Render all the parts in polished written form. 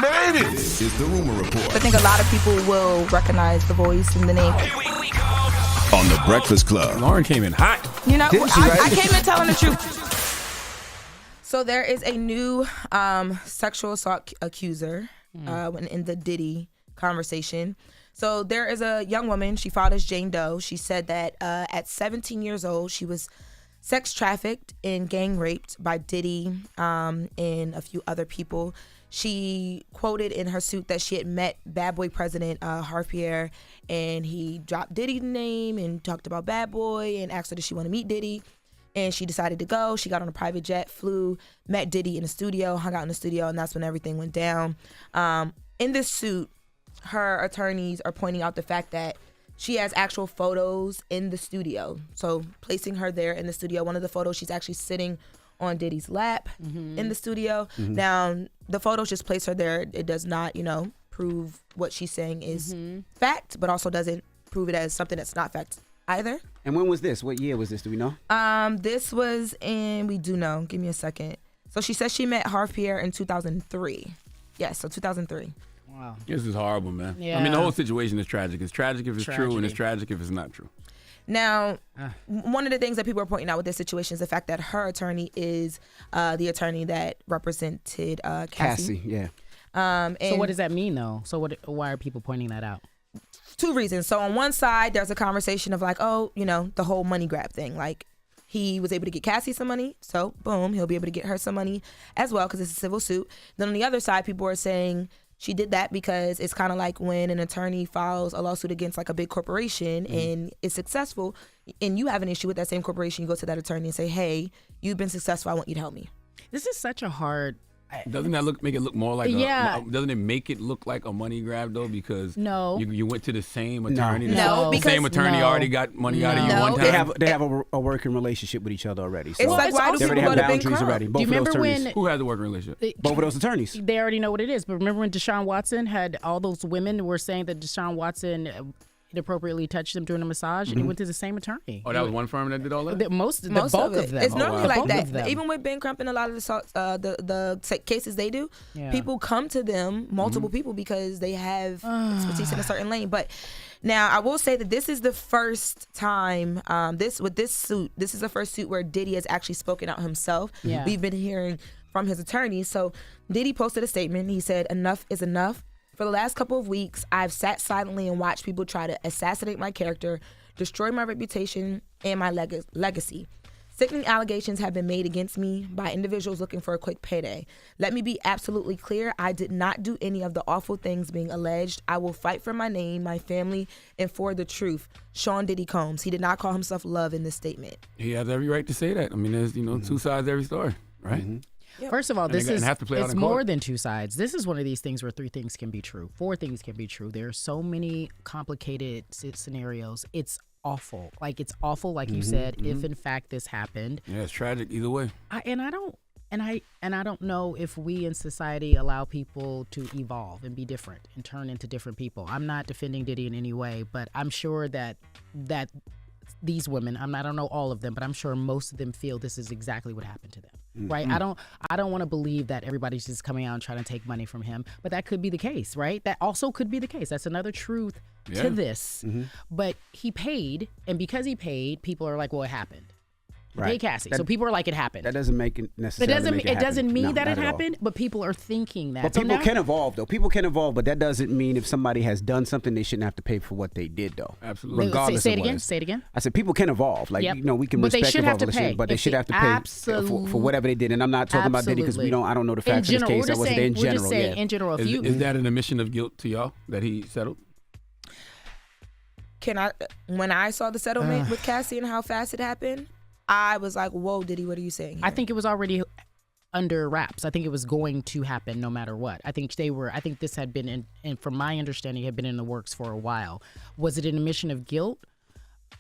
made it. This is the Rumor Report. I think a lot of people will recognize the voice and the name. On the Breakfast Club. Lauren came in hot. You know, Didn't she, right? I came in telling the truth. So there is a new sexual assault accuser in the Diddy conversation. So there is a young woman. She filed as Jane Doe. She said that at 17 years old, she was sex trafficked and gang raped by Diddy and a few other people. She quoted in her suit that she had met Bad Boy President Harpier, and he dropped Diddy's name and talked about Bad Boy and asked her did she want to meet Diddy. And she decided to go. She got on a private jet, flew, met Diddy in the studio, hung out in the studio, and that's when everything went down. In this suit, her attorneys are pointing out the fact that she has actual photos in the studio. So placing her there in the studio, one of the photos, she's actually sitting on Diddy's lap in the studio. Now, the photos just place her there. It does not, prove what she's saying is fact, but also doesn't prove it as something that's not fact either. And when was this? What year was this? Do we know? This was we do know. Give me a second. So she says she met Harpier in 2003. Yes, so 2003. Wow. This is horrible, man. Yeah. I mean, the whole situation is tragic. It's tragic if it's true, and it's tragic if it's not true. Now, one of the things that people are pointing out with this situation is the fact that her attorney is the attorney that represented Cassie. Yeah. So what does that mean, though? So why are people pointing that out? Two reasons. So on one side, there's a conversation of like, the whole money grab thing. Like, he was able to get Cassie some money, so boom, he'll be able to get her some money as well because it's a civil suit. Then on the other side, people are saying she did that because it's kind of like when an attorney files a lawsuit against like a big corporation and is successful, and you have an issue with that same corporation, you go to that attorney and say, hey, you've been successful, I want you to help me. This is such a hard... Doesn't that make it look more like doesn't it make it look like a money grab though? Because you went to the same attorney. No, the same attorney already got money out of you one time. They have a working relationship with each other already. So it's like, why do they already people have go to Ben boundaries Crump? already. Both Do you of those remember attorneys. Who has the working relationship? Both of those attorneys. They already know what it is. But remember when Deshaun Watson had all those women were saying that Deshaun Watson inappropriately touched them during a massage, and he went to the same attorney. Oh, that was one firm that did all that? The bulk of them. It's normally like Both that. Even with Ben Crump and a lot of the cases they do, people come to them, multiple people, because they have expertise in a certain lane. But now I will say that this is the first time this is the first suit where Diddy has actually spoken out himself. Yeah. We've been hearing from his attorney. So Diddy posted a statement. He said, "Enough is enough. For the last couple of weeks, I've sat silently and watched people try to assassinate my character, destroy my reputation and my legacy. Sickening allegations have been made against me by individuals looking for a quick payday. Let me be absolutely clear. I did not do any of the awful things being alleged. I will fight for my name, my family, and for the truth. Sean Diddy Combs." He did not call himself Love in this statement. He has every right to say that. I mean, there's two sides to every story, right? First of all, it's more court. than two sides. This is one of these things where three things can be true. Four things can be true. There are so many complicated scenarios. It's awful. Like you said, if in fact this happened. Yeah, it's tragic either way. I don't know if we in society allow people to evolve and be different and turn into different people. I'm not defending Diddy in any way, but I'm sure that these women, I don't know all of them, but I'm sure most of them feel this is exactly what happened to them. Right? I don't want to believe that everybody's just coming out and trying to take money from him, but that could be the case, right? That also could be the case. That's another truth to this. But he paid, and because he paid, people are like, well, it happened. Pay Cassie. So people are like, it happened. That doesn't make it necessarily. It doesn't mean that it happened, but people are thinking that. But people can evolve, though. People can evolve, but that doesn't mean if somebody has done something, they shouldn't have to pay for what they did, though. Absolutely. Regardless Say of it what again. it is. Say it again. I said people can evolve. Like, we can But they respect should have to evolution, pay. but they should have to pay for whatever they did. And I'm not talking about Diddy because I don't know the facts of this case. I wasn't there in general. We're just saying in general. Is that an admission of guilt to y'all that he settled? When I saw the settlement with Cassie and how fast it happened, I was like, whoa, Diddy, what are you saying here? I think it was already under wraps. I think it was going to happen no matter what. I think this had been and from my understanding, had been in the works for a while. Was it an admission of guilt?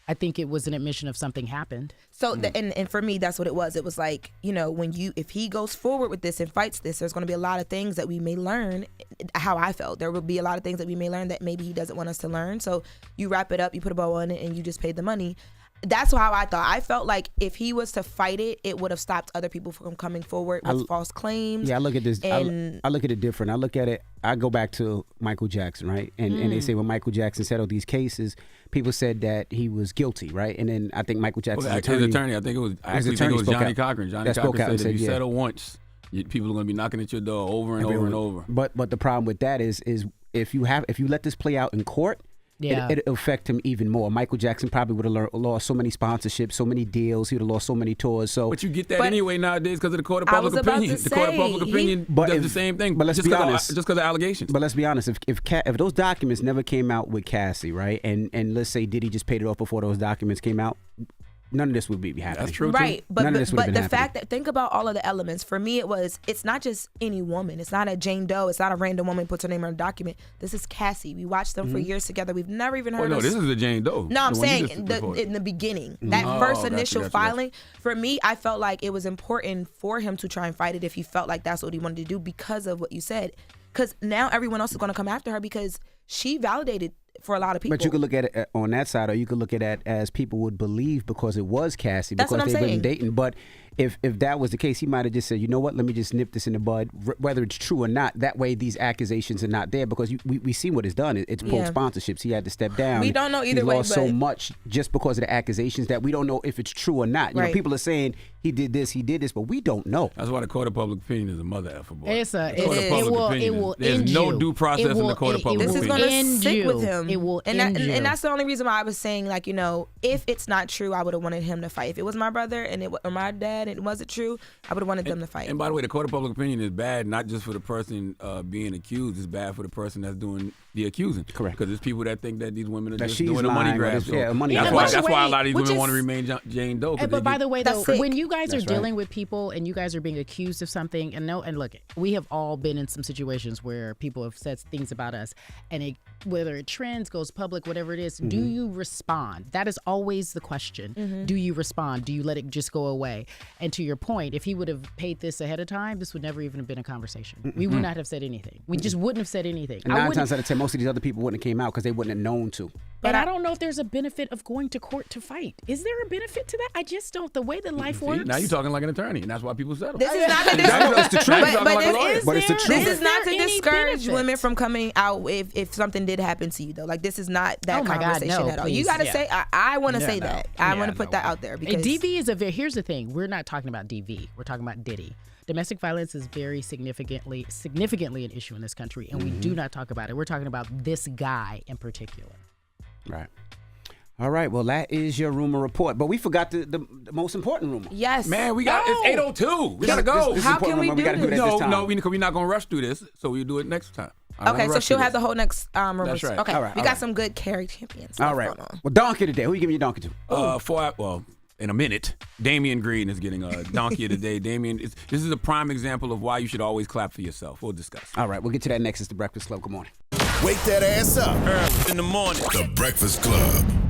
I think it was an admission of something happened. So, and for me, that's what it was. It was like, if he goes forward with this and fights this, there's going to be a lot of things that we may learn, how I felt. There will be a lot of things that we may learn that maybe he doesn't want us to learn. So you wrap it up, you put a bow on it, and you just pay the money. that's how I thought. I felt like if he was to fight it, it would have stopped other people from coming forward with false claims. Yeah, I look at this. And I look at it different. I look at it. I go back to Michael Jackson, right? And they say when Michael Jackson settled these cases, people said that he was guilty, right? And then I think Michael Jackson's attorney. I think it was Johnny Cochran. Johnny Cochran said if you settle once, people are going to be knocking at your door over and over and over. But the problem with that is if you let this play out in court, it'll affect him even more. Michael Jackson probably would have lost so many sponsorships, so many deals. He would have lost so many tours. So, but you get that anyway nowadays because of the court of public opinion. The court of public opinion does the same thing. But let's be honest, just because of allegations. But let's be honest. If those documents never came out with Cassie, right, and let's say Diddy just paid it off before those documents came out, none of this would be happening. That's true, right? Too. But the fact that think about all of the elements. For me, it's not just any woman. It's not a Jane Doe. It's not a random woman puts her name on a document. This is Cassie. We watched them for years together. We've never even heard. No, this is a Jane Doe. No, I'm saying in the beginning, that first initial filing. For me, I felt like it was important for him to try and fight it if he felt like that's what he wanted to do because of what you said. Because now everyone else is going to come after her because she validated for a lot of people. But you could look at it on that side, or you could look at it as people would believe because it was Cassie, That's because what I'm they've been saying. dating. But if that was the case, he might have just said, you know what, let me just nip this in the bud, whether it's true or not. That way these accusations are not there because we see what it's done. It's pulled sponsorships. He had to step down. We don't know either way. He lost so much just because of the accusations that we don't know if it's true or not. You know, people are saying he did this, but we don't know. That's why the court of public opinion is a mother effer, boy. It will There's end no you. due process in the court of public This opinion. is going to stick with him. It will end you. And that's the only reason why I was saying, like, you know, if it's not true, I would have wanted him to fight. If it was my brother or my dad and it wasn't true, I would have wanted them to fight. And by the way, the court of public opinion is bad not just for the person being accused. It's bad for the person that's doing the accusing. Correct. Because there's people that think that these women are That just she's doing a money lying, grab. or yeah, a money That's grab. why a lot of these women want to remain Jane Doe. But by the way, though, when you guys are That's dealing right. with people and you guys are being accused of something, and look, we have all been in some situations where people have said things about us, and whether it trends, goes public, whatever it is, do you respond? That is always the question. Do you respond? Do you let it just go away? And to your point, if he would have paid this ahead of time, this would never even have been a conversation. We would not have said anything. We just wouldn't have said anything. And 9 times out of 10, most of these other people wouldn't have came out because they wouldn't have known to. But I don't know if there's a benefit of going to court to fight. Is there a benefit to that? I just don't. The way that life works. Now you're talking like an attorney, and that's why people settle. This is not to This is not to discourage women from coming out if something did happen to you, though. Like, this is not that conversation at all. You got to say, I want to say that. I want to put that out there. Because DV is here's the thing. We're not talking about DV. We're talking about Diddy. Domestic violence is very significantly an issue in this country, and we do not talk about it. We're talking about this guy in particular. Right. All right. Well, that is your rumor report, but we forgot the most important rumor. Yes, man. It's 8:02. We gotta go. How can we do this? No, we're not gonna rush through this, so we'll do it next time. Okay, so she'll have the whole next rumor. That's right. Okay, all right, we got some good carry champions. All right. Well, donkey today. Who you giving your donkey to? In a minute, Damian Green is getting a donkey of the day. Damian, this is a prime example of why you should always clap for yourself. We'll discuss. All right, we'll get to that next. It's The Breakfast Club. Good morning. Wake that ass up. In the morning. The Breakfast Club.